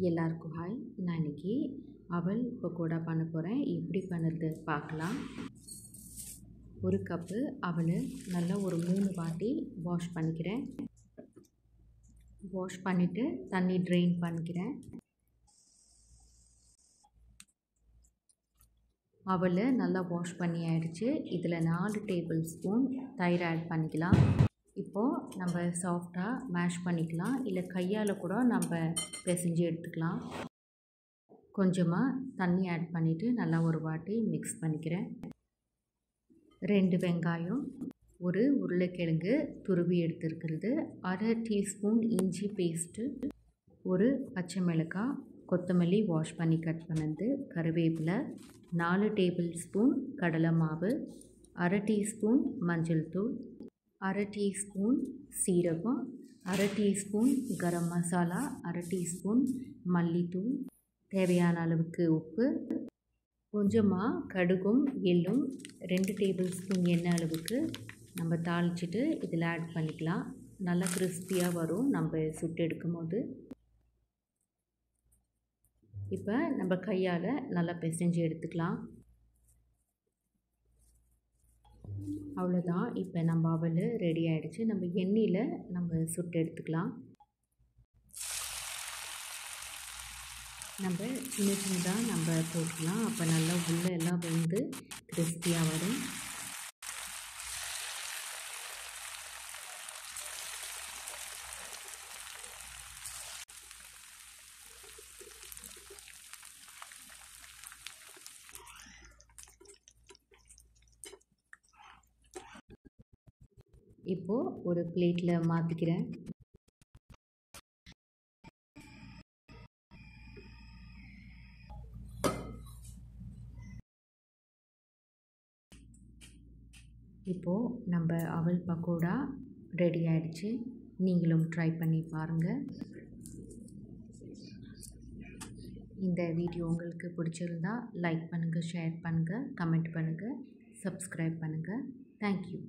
எல்லாருக்கும் ஹாய். நான் இன்றைக்கி அவல் பக்கோடா பண்ண போகிறேன். எப்படி பண்ணுறது பார்க்கலாம். ஒரு கப்பு அவல் நல்லா ஒரு 3 வாட்டி வாஷ் பண்ணிக்கிறேன். வாஷ் பண்ணிவிட்டு தண்ணி ட்ரெயின் பண்ணிக்கிறேன். அவல் நல்லா வாஷ் பண்ணி ஆயிடுச்சு. இதில் 4 டேபிள் ஸ்பூன் தயிர் ஆட் பண்ணிக்கலாம். இப்போது நம்ம சாஃப்டாக மேஷ் பண்ணிக்கலாம், இல்லை கையால் கூட நம்ம பிசைஞ்சு எடுத்துக்கலாம். கொஞ்சமாக தண்ணி ஆட் பண்ணிவிட்டு நல்லா ஒரு வாட்டி மிக்ஸ் பண்ணிக்கிறேன். 2 வெங்காயம், ஒரு உருளைக்கிழங்கு துருவி எடுத்துருக்கிறது, அரை டீஸ்பூன் இஞ்சி பேஸ்ட்டு, ஒரு பச்சை மிளகாய், கொத்தமல்லி வாஷ் பண்ணி கட் பண்ணது, கருவேப்பிலை, 4 டேபிள் ஸ்பூன் கடலை மாவு, அரை டீஸ்பூன் மஞ்சள் தூள், அரை டீஸ்பூன் சீரகம், அரை டீஸ்பூன் கரம் மசாலா, அரை டீஸ்பூன் மல்லித்தூள், தேவையான அளவுக்கு உப்பு, கொஞ்சமாக கடுகும் எள்ளும், 2 டேபிள் ஸ்பூன் எண்ணெய் அளவுக்கு நம்ம தாளிச்சிட்டு இதில் ஆட் பண்ணிக்கலாம். நல்லா கிறிஸ்பியாக வரும் நம்ம சுட்டு எடுக்கும் போது. இப்போ நம்ம கையால் நல்லா பிசைஞ்சு எடுத்துக்கலாம். அவ்வளோதான். இப்போ நம்ம அவல் ரெடி ஆகிடுச்சு. நம்ம எண்ணெயில் நம்ம சுட்டு எடுத்துக்கலாம். நம்ம சின்ன சின்னதாக நம்ம போட்டுக்கலாம். அப்போ நல்லா உள்ளே எல்லாம் வெந்து கிறிஸ்பியாக வரும். இப்போது ஒரு பிளேட்டில் மாற்றிக்கிறேன். இப்போது நம்ம அவல் பக்கோடா ரெடி ஆகிடுச்சு. நீங்களும் ட்ரை பண்ணி பாருங்கள். இந்த வீடியோ உங்களுக்கு பிடிச்சிருந்தா லைக் பண்ணுங்கள், ஷேர் பண்ணுங்கள், கமெண்ட் பண்ணுங்கள், சப்ஸ்கிரைப் பண்ணுங்கள். தேங்க்யூ.